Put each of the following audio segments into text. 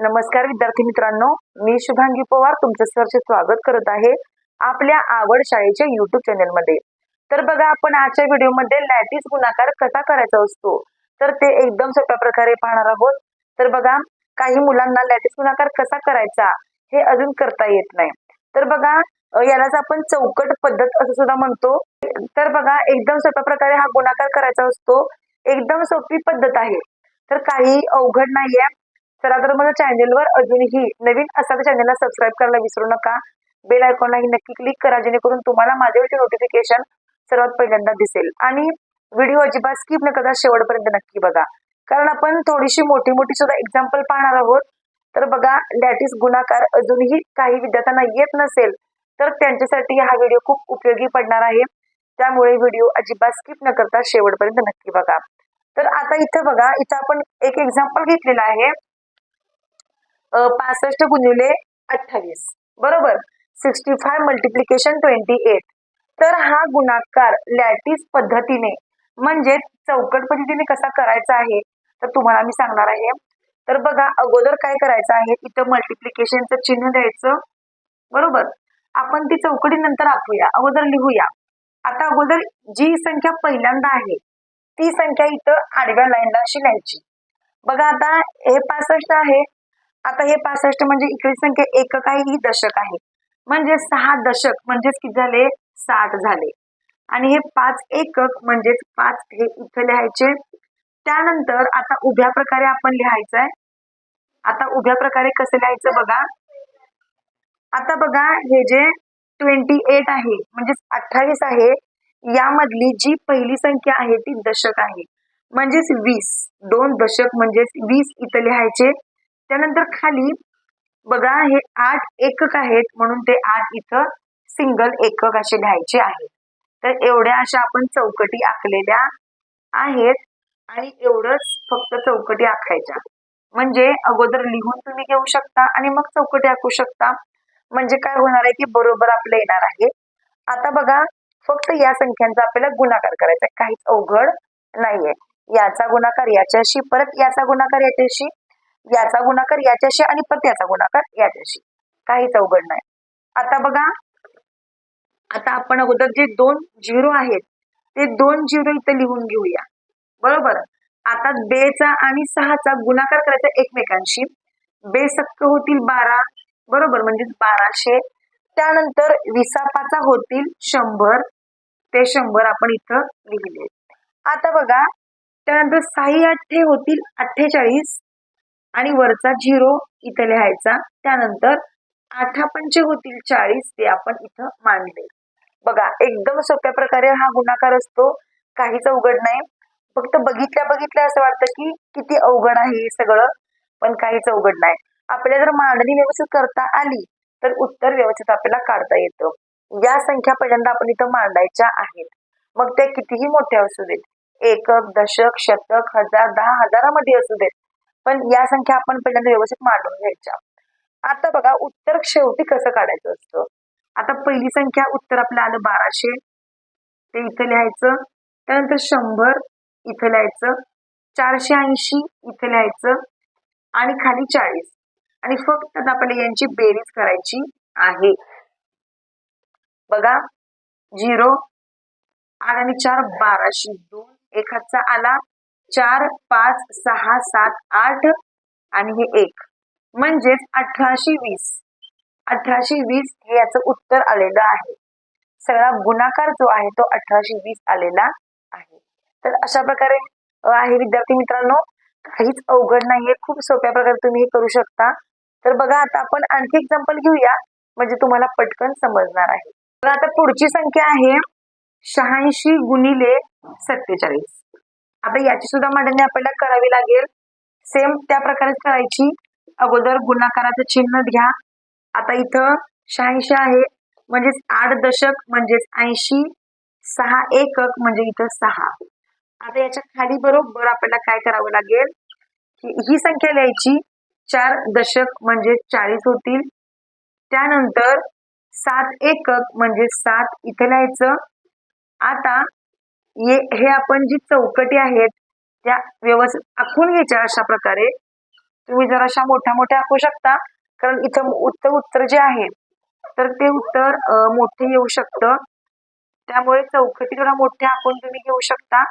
नमस्कार विद्यार्थी मित्रांनो, मी शुभांगी पवार तुमचं सहर्ष स्वागत करत आहे आपल्या आवड शाळेच्या YouTube चॅनल मध्ये। तर बघा, आपण आजच्या व्हिडिओमध्ये लॅटिस गुणाकार कसा करायचा असतो तर ते एकदम सोप्या प्रकारे पाहणार आहोत। तर बघा, काही मुलांना लॅटिस गुणाकार कसा करायचा हे अजून करता येत नाही। तर बघा, यालाच आपण चौकट पद्धत असं सुद्धा म्हणतो। तर बघा, एकदम सोप्या प्रकारे हा गुणाकार करायचा असतो। एकदम सोपी पद्धत आहे, तर काही अवघड नाहीये। चला तर माझ्या चॅनलवर अजूनही नवीन असाल तर चॅनलला सबस्क्राईब करायला विसरू नका। बेल आयकॉनलाही नक्की क्लिक करा, जेणेकरून तुम्हाला माझ्यावरचे नोटिफिकेशन सर्वात पहिल्यांदा दिसेल। आणि व्हिडिओ अजिबात स्किप न करता शेवटपर्यंत नक्की बघा, कारण आपण थोडीशी मोठी सुद्धा एक्झाम्पल पाहणार आहोत। तर बघा, लॅटिस गुणाकार अजूनही काही विद्यार्थ्यांना येत नसेल तर त्यांच्यासाठी हा व्हिडिओ खूप उपयोगी पडणार आहे। त्यामुळे व्हिडिओ अजिबात स्किप न करता शेवटपर्यंत नक्की बघा। तर आता इथं बघा, इथं आपण एक एक्झाम्पल घेतलेला आहे 65 गुणिले 28 बरोबर 65 मल्टिप्लिकेशन 28। तर हा गुणाकार लॅटिस पद्धतीने म्हणजे चौकट पद्धतीने कसा करायचा आहे तर तुम्हाला मी सांगणार आहे। तर बघा, अगोदर काय करायचं आहे, इथं मल्टिप्लिकेशनचं चिन्ह द्यायचं बरोबर। आपण ती चौकटी नंतर आखूया, अगोदर लिहूया। आता अगोदर जी संख्या पहिल्यांदा आहे ती संख्या इथं आडव्या लाईनला अशी लिहायची। बघा, आता हे 65 आहे। आता हे 65 म्हणजे इकडे संख्या एकक आहे, ही दशक आहे, म्हणजे 6 दशक म्हणजेच किती झाले, 60 झाले। आणि हे 5 एकक म्हणजेच 5 हे इथे लिहायचे। त्यानंतर आता उभ्या प्रकारे आपण लिहायचं आहे। आता उभ्या प्रकारे कसं लिहायचं बघा, आता बघा, हे जे 28 आहे म्हणजे 28 आहे, यामधली जी पहिली संख्या आहे ती दशक आहे, म्हणजेच 20। 2 दशक म्हणजेच 20 इथं लिहायचे। त्यानंतर खाली बघा, हे 8 एकक आहेत म्हणून ते 8 इथं सिंगल एकक असे लिहायचे आहे। तर एवढ्या अशा आपण चौकटी आखलेल्या आहेत आणि एवढंच फक्त चौकटी आखायच्या। म्हणजे अगोदर लिहून तुम्ही घेऊ शकता आणि मग चौकटी आखू शकता, म्हणजे काय होणार आहे की बरोबर आपलं येणार आहे। आता बघा, फक्त या संख्यांचा आपल्याला गुणाकार करायचा आहे, काहीच अवघड नाहीये। याचा गुणाकार याच्याशी, परत याचा गुणाकार याच्याशी, याचा गुणाकार याच्याशी आणि परत याचा गुणाकार याच्याशी, काहीच अवघड नाही। आता बघा, आता आपण अगोदर जे 2 झिरो आहेत ते 2 झिरो इथे लिहून घेऊया बरोबर। आता बेचा आणि 6चा गुणाकार करायचा एकमेकांशी। बे सक्क होतील 12 बरोबर, म्हणजे 1200। त्यानंतर 20 होतील 100, ते 100 आपण इथं लिहिले। आता बघा, त्यानंतर 6 8 होतील 48 आणि वरचा 0 इथं लिहायचा। त्यानंतर 8 पंचे होतील 40, ते आपण इथं मांडले। बघा, एकदम सोप्या प्रकारे हा गुणाकार असतो, काहीच अवघड नाही। फक्त बघितल्या असं वाटतं की किती अवघड आहे हे सगळं, पण काहीच अवघड नाही। आपल्याला जर मांडणी व्यवस्थित करता आली तर उत्तर व्यवस्थित आपल्याला काढता येतं। या संख्या पहिल्यांदा आपण इथं मांडायच्या आहेत, मग त्या कितीही मोठ्या असू देत, एकक, दशक, शतक, हजार, 10 हजारामध्ये असू देत, पण या संख्या आपण पहिल्यांदा व्यवस्थित मांडून घ्यायच्या। आता बघा, उत्तर शेवटी कसं काढायचं असतं। आता पहिली संख्या उत्तर आपलं आलं 1200, ते इथं लिहायचं। त्यानंतर 100 इथं लिहायचं, 480 इथं लिहायचं आणि खाली 40, आणि फक्त आपल्याला यांची बेरीज करायची आहे। बघा, 0 8 आणि 4 1200, 2 एक हातचा आला, 4 5 6 7 8 आणि हे 1 म्हणजेच 1820। 1820 हे याचं उत्तर आलेलं आहे। सगळा गुणाकार जो आहे तो 1820 आलेला आहे। तर अशा प्रकारे आहे विद्यार्थी मित्रांनो, काहीच अवघड नाहीये, खूप सोप्या प्रकारे तुम्ही हे करू शकता। तर बघा, आता आपण आणखी एक्झाम्पल घेऊया, म्हणजे तुम्हाला पटकन समजणार आहे। तर आता पुढची संख्या आहे 86 गुणिले 47। आता याची सुद्धा मांडणी आपल्याला करावी लागेल, सेम त्या प्रकारे करायची। अगोदर गुणाकाराचं चिन्ह घ्या। आता इथं 86 आहे म्हणजेच 8 दशक म्हणजेच 80, 6 एकक म्हणजे इथं 6। आता याच्या खाली बरोबर आपल्याला काय करावं लागेल, ही संख्या लिहायची, 4 दशक म्हणजे 40 होतील। त्यानंतर 7 एकक म्हणजे 7 इथे लिहायचं। आता हे आपण जी चौकटी आहेत त्या व्यवस्थित आखून घ्यायच्या अशा प्रकारे। तुम्ही जराशा मोठ्या मोठ्या आखू शकता, कारण इथं उत्तर जे आहे तर ते उत्तर मोठे येऊ शकतं, त्यामुळे चौकटी थोडा मोठ्या आखून तुम्ही घेऊ शकता.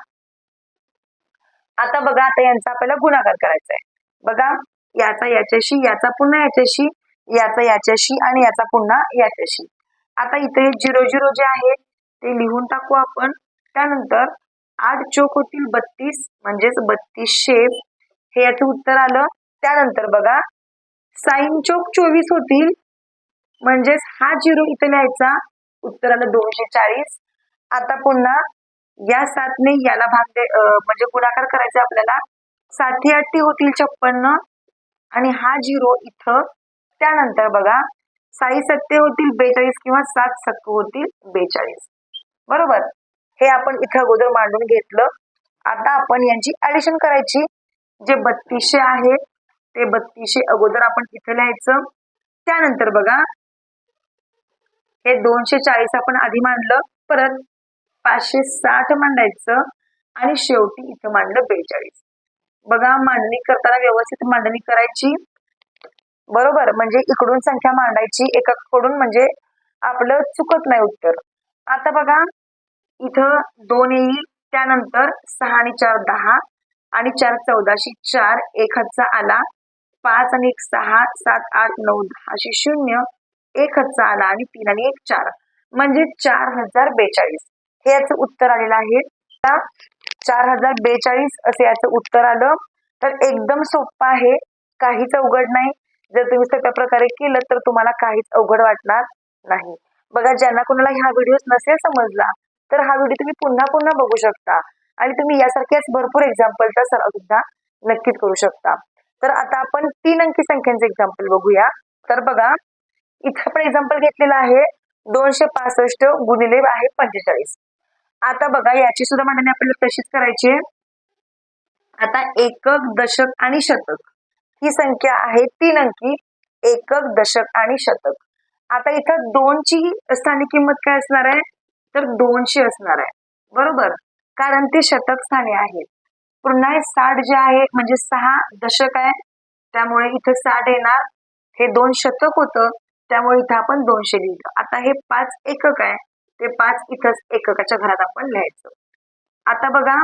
आता बघा, आता यांचा आपल्याला गुणाकार करायचा आहे. बघा, याचा याच्याशी, याचा पुन्हा याच्याशी, याचा याच्याशी आणि याचा पुन्हा याच्याशी. आता इथे 0 जे आहे ते लिहून टाकू आपण. त्यानंतर 8 चोक होतील 32, म्हणजेच 3200 हे याचं उत्तर आलं. त्यानंतर बघा, साइन चोक 24 होतील, म्हणजेच हा 0 इथे लिहायचा, उत्तर आलं 240. आता पुन्हा या 7ने याला भाग म्हणजे गुणाकार करायचा आपल्याला. 7 होतील 56 आणि हा 0 इथं. त्यानंतर बघा, 6 7 होतील 42 किंवा 7 7 होतील 42. बरोबर, हे आपण इथं अगोदर मांडून घेतलं. आता आपण यांची ऍडिशन करायची. जे 3200 आहे ते 3200 अगोदर आपण इथं लिहायचं. त्यानंतर बघा, हे 240 आपण आधी मांडलं, परत 560 मांडायचं आणि शेवटी इथं मांडलं 42. बघा, मांडणी करताना व्यवस्थित मांडणी करायची. बरोबर, म्हणजे इकडून संख्या मांडायची एकाकडून, म्हणजे आपलं चुकत नाही उत्तर. आता बघा, इथं 2 येईल. त्यानंतर 6 आणि 4 10 आणि 4 14 4 1 हातचा आला. 5 आणि 1 6 7 8 9 10 0 1 हातचा आला आणि 3 आणि 1 4, म्हणजे 4042 हे याचं उत्तर आलेलं आहे. 4042 असे याचं उत्तर आलं. तर एकदम सोपं आहे, काहीच अवघड नाही. जर तुम्ही सोप्या प्रकारे केलं तर तुम्हाला काहीच अवघड वाटणार नाही. बघा, ज्यांना कोणाला ह्या व्हिडिओ नसेल समजला तर हा व्हिडिओ तुम्ही पुन्हा पुन्हा बघू शकता आणि तुम्ही यासारख्याच भरपूर एक्झाम्पलचा सराव सुद्धा नक्कीच करू शकता. तर आता आपण 3 अंकी संख्यांचे एक्झाम्पल बघूया. तर बघा, इथं आपण एक्झाम्पल घेतलेलं आहे 265 गुणिले आहे 45. आता बघा, याची सुद्धा मांडणी आपल्याला तशीच करायची आहे. आता एकक, दशक आणि शतक ही संख्या आहे 3 अंकी, एकक, दशक आणि शतक. आता इथं 2 ची स्थानिक किंमत काय असणार आहे, तर 200 असणार आहे. बरोबर, कारण ते शतक स्थानी आहे. पुन्हा 60 जे आहे म्हणजे 6 दशक आहे, त्यामुळे इथं 60 येणार. हे 2 शतक होतं, त्यामुळे इथं आपण 200 लिहिलं. आता हे 5 एकक आहे, ते 5 इथंच एककाच्या घरात आपण लिहायचं. आता बघा,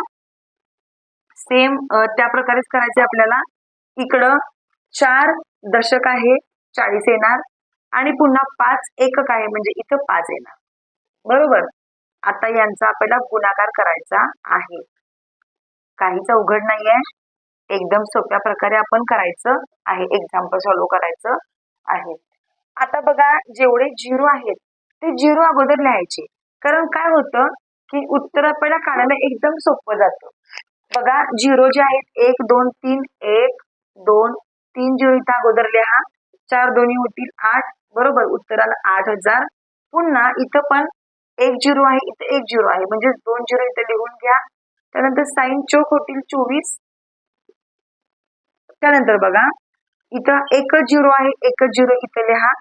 सेम त्या प्रकारेच करायचे आपल्याला. इकडं 4 दशक आहे, 40 येणार आणि पुन्हा 5 एकक आहे, म्हणजे इथं 5 येणार. बरोबर, आता यांचा आपल्याला गुणाकार करायचा आहे. काहीच अवघड नाहीये, एकदम सोप्या प्रकारे आपण करायचं आहे, एक्झाम्पल सॉल्व्ह करायचं आहे. आता बघा, जेवढे 0 आहेत ते 0 अगोदर लिहायचे, कारण काय होतं की उत्तर आपल्याला काढायला एकदम सोपं जातं. बघा, 0 जे आहेत 1 2 3 1 2 3 0 इथं अगोदर लिहा. 4 दोन्ही होतील 8. बरोबर, उत्तराला 8000. पुन्हा इथं पण 1 0 आहे, इथं 1 0 आहे, म्हणजे 2 0 इथं लिहून घ्या. त्यानंतर साइन चोक होतील 24. त्यानंतर बघा, इथं 1 0 आहे, 1 0 इथं लिहा.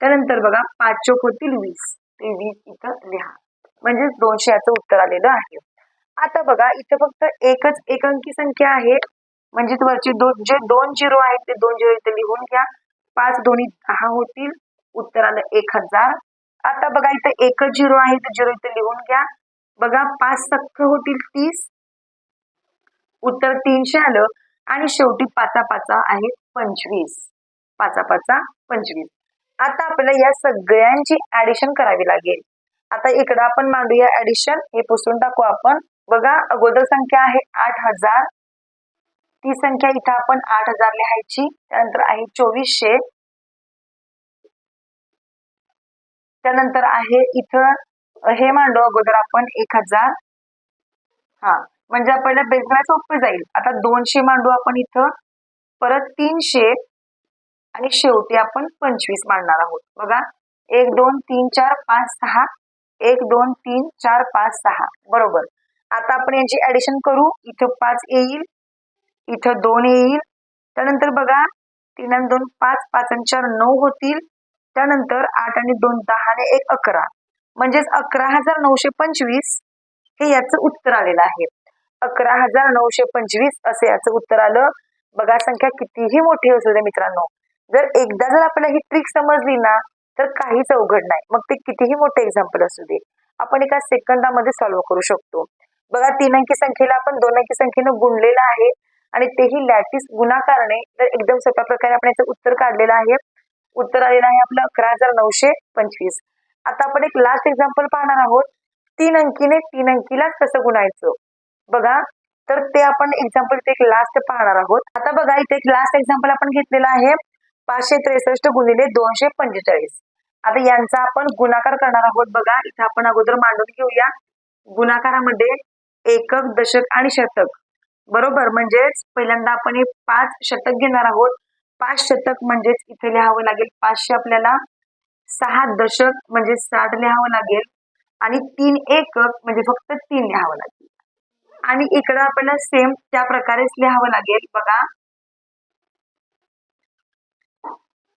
त्यानंतर बघा, 5 चोक होतील 20, ते 20 इथं लिहा, म्हणजे 200 याचं उत्तर आलेलं आहे. आता बघा, इथं फक्त एकच एक अंकी संख्या आहे, म्हणजे वरचे जे 2 0 आहेत ते 2 0 इथे लिहून घ्या. 5 दोन्ही 10 होतील, उत्तर आलं 1000. आता बघा, इथं एकच 0 आहे, ते 0 इथे लिहून घ्या. बघा, 5 सख्ख होतील 30, उत्तर 300 आलं आणि शेवटी 5 5 आहे 25. 5 5 25. आता आपल्याला या सगळ्यांची ऍडिशन करावी लागेल. आता इकडं आपण मांडूया ऍडिशन, हे पुसून टाकू आपण. बघा, अगोदर संख्या आहे 8000, ती संख्या इथं आपण 8000 लिहायची. त्यानंतर आहे 2400. त्यानंतर आहे इथं हे मांडू अगोदर आपण 1000. हा, म्हणजे आपल्याला बेसला सोपं जाईल. आता 200 मांडू आपण इथं, परत 300 आणि शेवटी आपण 25 मांडणार आहोत. बघा, 1 2 3 4 5 6, 1 2 3 4 5 6. बरोबर, आता आपण यांची ऍडिशन करू. इथं 5 येईल, इथं 2 येईल. त्यानंतर बघा, 3 आणि 2 5, 5 आणि 4 9 होतील. त्यानंतर 8 आणि 2 10 आणि 1 11, म्हणजेच 11925 हे याचं उत्तर आलेलं आहे. 11925 असं याचं उत्तर आलं. बघा संख्या कितीही मोठी असू दे मित्रांनो, जर एकदा जर आपल्याला ही ट्रिक समजली ना तर काहीच अवघड नाही. मग ते कितीही मोठे एक्झाम्पल असू दे, आपण एका सेकंदामध्ये सॉल्व्ह करू शकतो. बघा 3 अंकी संख्येला आपण 2 अंकी संख्येनं गुणलेलं आहे आणि तेही लॅटिस गुणाकारने. तर एकदम सोप्या प्रकारे आपण याचं उत्तर काढलेलं आहे. उत्तर आलेलं आहे आपलं 11,925. आता आपण एक लास्ट एक्झाम्पल पाहणार आहोत. 3 अंकीने 3 अंकीलाच कसं गुणायचं बघा. तर ते आपण एक्झाम्पल एक लास्ट पाहणार आहोत. आता बघा इथे एक लास्ट एक्झाम्पल आपण घेतलेला आहे 563 गुणिले 245. आता यांचा आपण गुणाकार करणार आहोत. बघा इथे आपण अगोदर मांडून घेऊया. गुणाकारामध्ये एकक, दशक आणि शतक, बरोबर. म्हणजेच पहिल्यांदा आपण हे 5 शतक घेणार आहोत. 5 शतक म्हणजेच इथे लिहावं लागेल 500 आपल्याला. 6 दशक म्हणजे 60 लिहावं लागेल आणि 3 एकक म्हणजे फक्त 3 लिहावं लागेल. आणि इकडं आपल्याला सेम त्या प्रकारेच लिहावं लागेल. बघा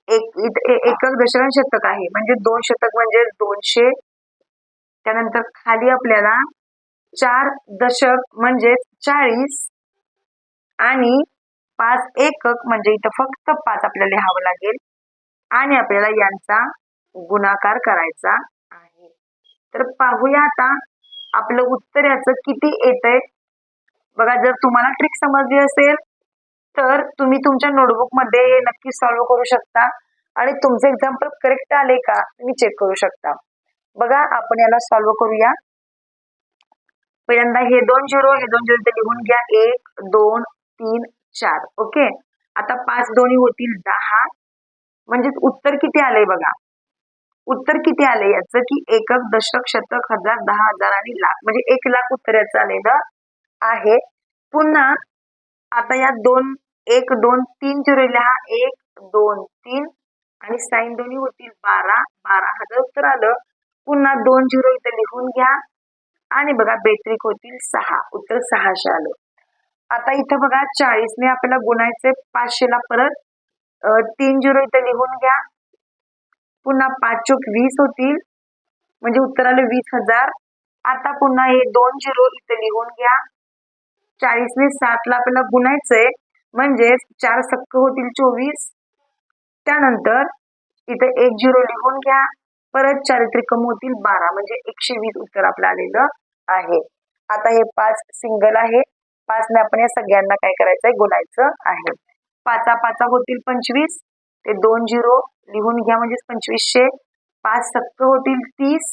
एकक, दशक आणि शतक आहे म्हणजे 2 शतक म्हणजे 200. त्यानंतर खाली आपल्याला 4 दशक म्हणजे 40 आणि 5 एकक म्हणजे इथं फक्त 5 आपल्याला लिहावं लागेल आणि आपल्याला यांचा गुणाकार करायचा आहे. तर पाहूया आता आपलं उत्तर याचं किती येतंय. बघा जर तुम्हाला ट्रिक समजली असेल तर तुम्ही तुमच्या नोटबुक मध्ये नक्की सॉल्व्ह करू शकता आणि तुमचे एक्झाम्पल करेक्ट आले का तुम्ही चेक करू शकता. बघा आपण याला सॉल्व्ह करूया. पहिल्यांदा हे 2 झिरो इथे लिहून घ्या. 1 2 3 4. ओके. आता 5 दोन्ही होतील 10. म्हणजे उत्तर किती आलंय बघा. उत्तर किती आलंय याचं की एकक, दशक, शतक, हजार, 10,000 आणि लाख म्हणजे 1 लाख उत्तर याचं आलेलं आहे. पुन्हा आता या 2 1 2 3 झिरो लिहा. 1 2 3 आणि साइन दोन्ही होतील 12,000 उत्तर आलं. पुन्हा 2 झिरो इथे लिहून घ्या आणि बघा बेत्रिक होतील 6. उत्तर 600 आलं. आता इथं बघा 40 ने आपल्याला गुणायचे 500 ला. परत 3 झिरो इथे लिहून घ्या. पुन्हा 5 चोक 20 होतील म्हणजे उत्तर आलं 20,000. आता पुन्हा हे 2 झिरो इथे लिहून घ्या. 40 ने 7 ला आपल्याला गुणायचंय म्हणजे 4 सक्क होतील 24. त्यानंतर इथे 1 झिरो लिहून घ्या. परत 4 त्रिकम होतील 12 म्हणजे 120 उत्तर आपलं आलेलं आहे. आता हे 5 सिंगल आहे. 5 ने आपण या सगळ्यांना काय करायचंय गुणायचं आहे. 5 5 होतील 25. ते 2 झिरो लिहून घ्या म्हणजे 2500. 5 सक्क होतील 30.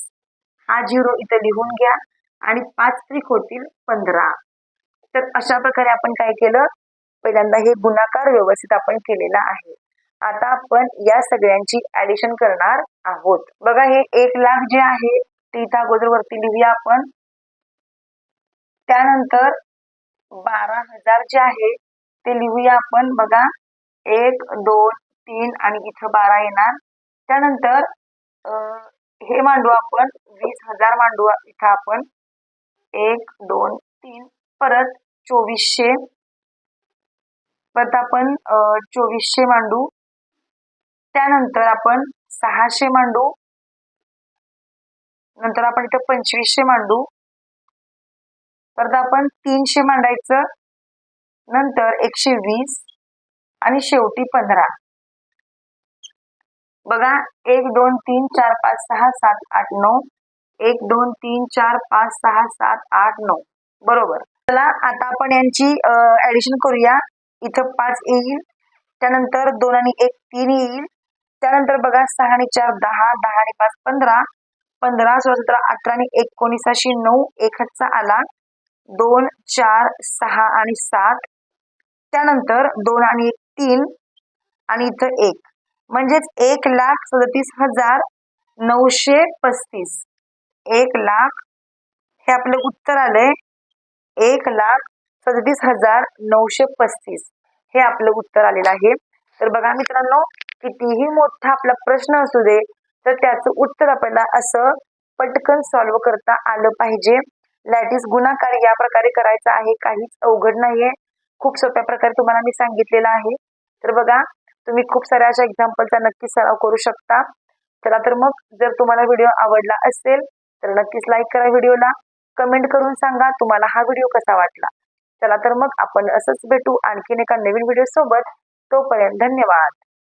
हा झिरो इथे लिहून घ्या आणि 5 त्रिक होतील 15. तर अशा प्रकारे आपण काय केलं पहिल्यांदा हे गुणाकार व्यवस्थित आपण केलेला आहे. आता आपण या सगळ्यांची ऍडिशन करणार आहोत. बघा हे 1 लाख जे आहे ते इथं अगोदर वरती लिहूया आपण. त्यानंतर 12,000 जे आहे ते लिहूया आपण. बघा 1 2 3 आणि इथं 12 येणार. त्यानंतर हे मांडू आपण 20,000 मांडू इथं आपण. 1 2 3 परत 2400. परत आपण 2400 मांडू. त्यानंतर आपण 600 मांडू. नंतर आपण इथं 2500 मांडू. परत आपण 300 मांडायचं. नंतर 120 आणि शेवटी 15. बघा 1 2 3 4 5 6 7 8 9. 1 2 3 4 5 6 7 8 9. बरोबर. चला आता आपण यांची ऍडिशन करूया. इथं 5 येईल. त्यानंतर 2 आणि 1 3 येईल. त्यानंतर बघा 6 आणि 4 10. 10 आणि 5 15. 15 16 17 18 आणि 19 अशी 9. 1 हातचा आला. 2 4 6 आणि 7. त्यानंतर 2 आणि 1 3 आणि इथं 1 म्हणजेच 1,37,935. 1 लाख हे आपलं उत्तर आलंय. 1,37,935 हे आपलं उत्तर आलेलं आहे. तर बघा मित्रांनो कितीही मोठा आपला प्रश्न असू दे तर त्याचं उत्तर आपल्याला असं पटकन सॉल्व्ह करता आलं पाहिजे. लॅटिस गुणाकार या प्रकारे करायचा आहे. काहीच अवघड नाहीये. खूप सोप्या प्रकारे तुम्हाला मी सांगितलेलं आहे. तर बघा तुम्ही खूप साऱ्या अशा एक्झाम्पलचा नक्की सराव करू शकता. चला तर मग जर तुम्हाला व्हिडिओ आवडला असेल तर नक्कीच लाईक करा व्हिडिओला. कमेंट करून सांगा तुम्हाला हा व्हिडिओ कसा वाटला. चला तर मग आपण असंच भेटू आणखीन एका नवीन व्हिडिओ सोबत. तोपर्यंत धन्यवाद.